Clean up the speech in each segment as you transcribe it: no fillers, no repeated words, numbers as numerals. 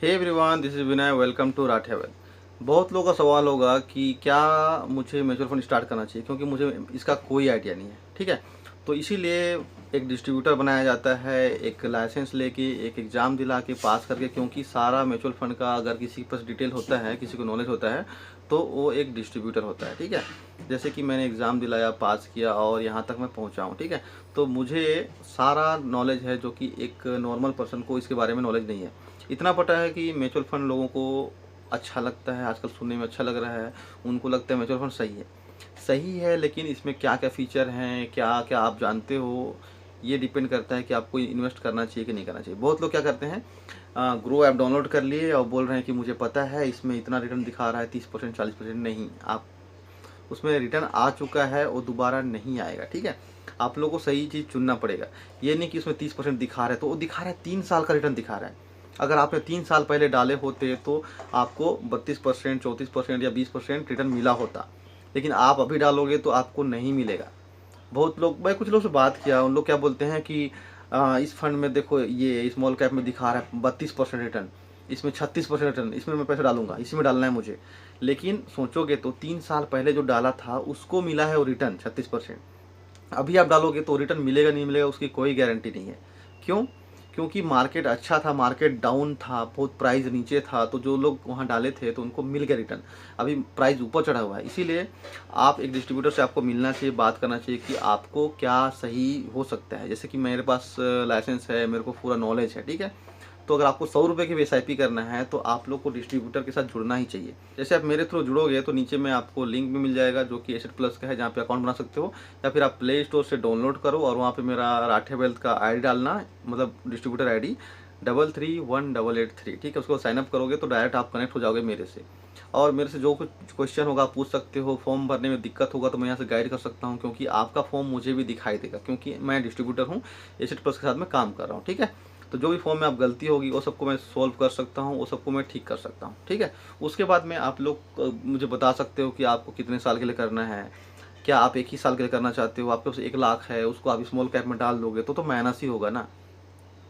Hey everyone, this is Vinay. Welcome to राठेवन। बहुत लोगों का सवाल होगा कि क्या मुझे म्यूचुअल फंड स्टार्ट करना चाहिए, क्योंकि मुझे इसका कोई आइडिया नहीं है। ठीक है, तो इसीलिए एक डिस्ट्रीब्यूटर बनाया जाता है, एक लाइसेंस लेके, एक एग्ज़ाम दिला के, पास करके। क्योंकि सारा म्यूचुअल फंड का अगर किसी के पास डिटेल होता है, किसी को नॉलेज होता है, तो वो एक डिस्ट्रीब्यूटर होता है। ठीक है, जैसे कि मैंने एग्ज़ाम दिलाया, पास किया और यहाँ तक मैं पहुँचा हूँ। ठीक है, तो मुझे सारा नॉलेज है जो कि एक नॉर्मल पर्सन को इसके बारे में नॉलेज नहीं है। इतना पता है कि म्यूचुअल फंड लोगों को अच्छा लगता है, आजकल सुनने में अच्छा लग रहा है। उनको लगता है म्यूचुअल फंड सही है, लेकिन इसमें क्या क्या फ़ीचर हैं, क्या क्या आप जानते हो, ये डिपेंड करता है कि आपको इन्वेस्ट करना चाहिए कि नहीं करना चाहिए। बहुत लोग क्या करते हैं, ग्रो ऐप डाउनलोड कर लिए और बोल रहे हैं कि मुझे पता है, इसमें इतना रिटर्न दिखा रहा है, 30% 40%। नहीं, आप उसमें रिटर्न आ चुका है, वो दोबारा नहीं आएगा। ठीक है, आप लोगों को सही चीज़ चुनना पड़ेगा। ये नहीं कि उसमें 30% दिखा रहा है तो वो दिखा रहा है 3 साल का रिटर्न दिखा रहा है। अगर आपने 3 साल पहले डाले होते तो आपको 32%, 34% या 20% रिटर्न मिला होता, लेकिन आप अभी डालोगे तो आपको नहीं मिलेगा। बहुत लोग, मैं कुछ लोग से बात किया, उन लोग क्या बोलते हैं कि इस फंड में देखो, ये स्मॉल कैप में दिखा रहा है 32% रिटर्न, इसमें 36% रिटर्न, इसमें मैं पैसा डालूंगा, इसी में डालना है मुझे। लेकिन सोचोगे तो 3 साल पहले जो डाला था उसको मिला है वो रिटर्न 36%। अभी आप डालोगे तो रिटर्न मिलेगा नहीं मिलेगा उसकी कोई गारंटी नहीं है। क्यों? क्योंकि मार्केट अच्छा था, मार्केट डाउन था, बहुत प्राइस नीचे था, तो जो लोग वहाँ डाले थे तो उनको मिल गया रिटर्न। अभी प्राइस ऊपर चढ़ा हुआ है, इसीलिए आप एक डिस्ट्रीब्यूटर से आपको मिलना चाहिए, बात करना चाहिए कि आपको क्या सही हो सकता है। जैसे कि मेरे पास लाइसेंस है, मेरे को पूरा नॉलेज है। ठीक है, तो अगर आपको 100 रुपये की भी SIP करना है तो आप लोग को डिस्ट्रीब्यूटर के साथ जुड़ना ही चाहिए। जैसे आप मेरे थ्रू जुड़ोगे तो नीचे में आपको लिंक भी मिल जाएगा जो कि एसेट प्लस का है, जहाँ पे अकाउंट बना सकते हो। या फिर आप प्ले स्टोर से डाउनलोड करो और वहाँ पे मेरा राठे वेल्थ का ID डालना, मतलब डिस्ट्रीब्यूटर ID 331883। ठीक है, उसको साइनअप करोगे तो डायरेक्ट आप कनेक्ट हो जाओगे मेरे से। और मेरे से जो कुछ क्वेश्चन होगा आप पूछ सकते हो। फॉर्म भरने में दिक्कत होगा तो मैं यहाँ से गाइड कर सकता हूँ, क्योंकि आपका फॉर्म मुझे भी दिखाई देगा, क्योंकि मैं डिस्ट्रीब्यूटर हूँ, एसेट प्लस के साथ मैं काम कर रहा हूँ। ठीक है, तो जो भी फॉर्म में आप गलती होगी वो सबको मैं सोल्व कर सकता हूँ, वो सबको मैं ठीक कर सकता हूँ। ठीक है, उसके बाद में आप लोग मुझे बता सकते हो कि आपको कितने साल के लिए करना है। क्या आप एक ही साल के लिए करना चाहते हो? आपके पास 1 लाख है, उसको आप स्मॉल कैप में डाल दोगे तो माइनस ही होगा ना।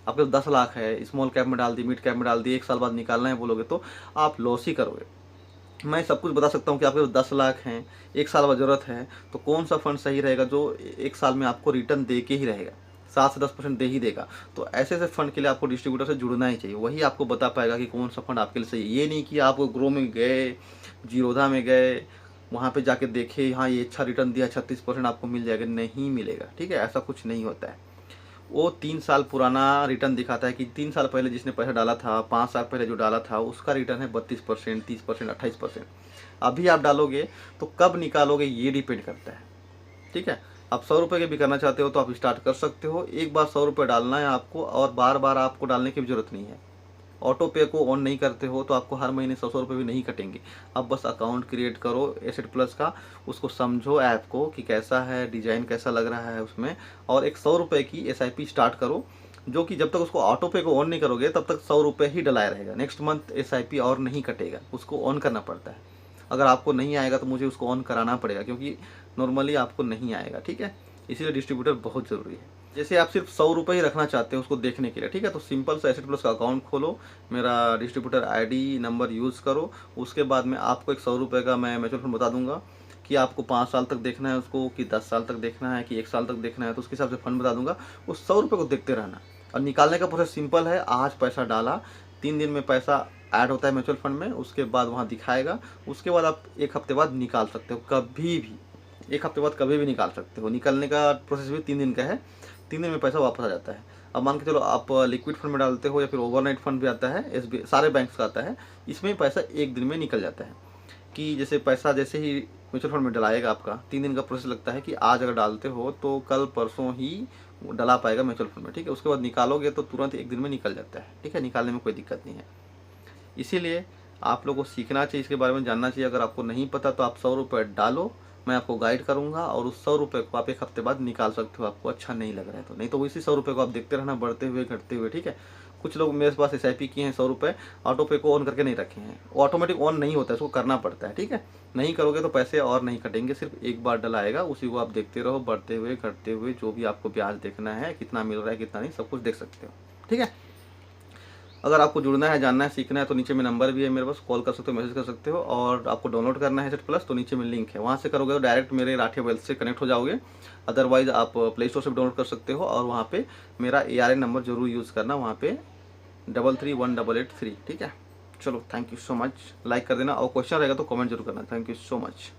आपके पास 10 लाख है, स्मॉल कैप में डाल दी, मिड कैप में डाल दी, 1 साल बाद निकालना है बोलोगे तो आप लॉस ही करोगे। मैं सब कुछ बता सकता हूँ कि आपके पास 10 लाख हैं, 1 साल बाद ज़रूरत है, तो कौन सा फंड सही रहेगा जो 1 साल में आपको रिटर्न दे के ही रहेगा, 7 से 10% दे ही देगा। तो ऐसे ऐसे फंड के लिए आपको डिस्ट्रीब्यूटर से जुड़ना ही चाहिए, वही आपको बता पाएगा कि कौन सा फंड आपके लिए सही है। ये नहीं कि आप ग्रो में गए, जीरोधा में गए, वहाँ पे जाके देखे, हाँ ये अच्छा रिटर्न दिया, 36% आपको मिल जाएगा, नहीं मिलेगा। ठीक है, ऐसा कुछ नहीं होता है। वो 3 साल पुराना रिटर्न दिखाता है कि 3 साल पहले जिसने पैसा डाला था, 5 साल पहले जो डाला था, उसका रिटर्न है 32%, 30%, 28%। अभी आप डालोगे तो कब निकालोगे ये डिपेंड करता है। ठीक है, आप 100 रुपये के भी करना चाहते हो तो आप स्टार्ट कर सकते हो। एक बार 100 रुपये डालना है आपको, और बार बार आपको डालने की भी जरूरत नहीं है। ऑटो पे को ऑन नहीं करते हो तो आपको हर महीने 100 रुपये भी नहीं कटेंगे। आप बस अकाउंट क्रिएट करो एसेट प्लस का, उसको समझो ऐप को कि कैसा है, डिजाइन कैसा लग रहा है उसमें, और एक 100 रुपये की SIP स्टार्ट करो, जो कि जब तक उसको ऑटो पे को ऑन नहीं करोगे तब तक 100 रुपये ही डलाया रहेगा। नेक्स्ट मंथ SIP और नहीं कटेगा, उसको ऑन करना पड़ता है। अगर आपको नहीं आएगा तो मुझे उसको ऑन कराना पड़ेगा, क्योंकि नॉर्मली आपको नहीं आएगा। ठीक है, इसीलिए डिस्ट्रीब्यूटर बहुत ज़रूरी है। जैसे आप सिर्फ 100 रुपये ही रखना चाहते हो उसको देखने के लिए, ठीक है, तो सिंपल सा एसेट प्लस का अकाउंट खोलो, मेरा डिस्ट्रीब्यूटर ID नंबर यूज़ करो। उसके बाद में आपको एक 100 रुपये का मैं म्यूचुअल फंड बता दूंगा कि आपको 5 साल तक देखना है उसको, कि 10 साल तक देखना है, कि 1 साल तक देखना है, तो उसके हिसाब से फंड बता दूंगा। उस 100 रुपये को देखते रहना। और निकालने का प्रोसेस सिंपल है, आज पैसा डाला, 3 दिन में पैसा ऐड होता है म्यूचुअल फंड में, उसके बाद वहाँ दिखाएगा। उसके बाद आप 1 हफ्ते बाद निकाल सकते हो, कभी भी 1 हफ्ते बाद कभी भी निकाल सकते हो। निकलने का प्रोसेस भी 3 दिन का है, 3 दिन में पैसा वापस आ जाता है। अब मान के चलो आप लिक्विड फंड में डालते हो या फिर ओवरनाइट फंड भी आता है, SBI सारे बैंक्स का आता है, इसमें पैसा 1 दिन में निकल जाता है। कि जैसे पैसा जैसे ही म्यूचुअल फंड में डलाएगा, आपका 3 दिन का प्रोसेस लगता है, कि आज अगर डालते हो तो कल परसों ही डला पाएगा म्यूचुअल फंड में। ठीक है, उसके बाद निकालोगे तो तुरंत 1 दिन में निकल जाता है। ठीक है, निकालने में कोई दिक्कत नहीं है। इसीलिए आप लोगों को सीखना चाहिए, इसके बारे में जानना चाहिए। अगर आपको नहीं पता तो आप 100 रुपये डालो, मैं आपको गाइड करूंगा, और उस 100 रुपये को आप 1 हफ्ते बाद निकाल सकते हो, आपको अच्छा नहीं लग रहा है तो। नहीं तो इसी 100 रुपये को आप देखते रहना, बढ़ते हुए घटते हुए। ठीक है, कुछ लोग मेरे पास SIP किए हैं 100 रुपये, ऑटो पे को ऑन करके नहीं रखे हैं। ऑटोमेटिक ऑन नहीं होता है, इसको करना पड़ता है। ठीक है, नहीं करोगे तो पैसे और नहीं कटेंगे, सिर्फ एक बार डलाएगा, उसी को आप देखते रहो, बढ़ते हुए घटते हुए, जो भी आपको ब्याज देखना है, कितना मिल रहा है कितना नहीं, सब कुछ देख सकते हो। ठीक है, अगर आपको जुड़ना है, जानना है, सीखना है तो नीचे में नंबर भी है मेरे पास, कॉल कर सकते हो, मैसेज कर सकते हो। और आपको डाउनलोड करना है सेट प्लस तो नीचे में लिंक है, वहाँ से करोगे तो डायरेक्ट मेरे राठिया वेल्थ से कनेक्ट हो जाओगे। अदरवाइज आप प्ले स्टोर से भी डाउनलोड कर सकते हो और वहाँ पे मेरा ARN नंबर जरूर यूज़ करना, वहाँ पे 331883। ठीक है, चलो thank you so much. Like कर देना और क्वेश्चन रहेगा तो कमेंट जरूर करना। Thank you so much.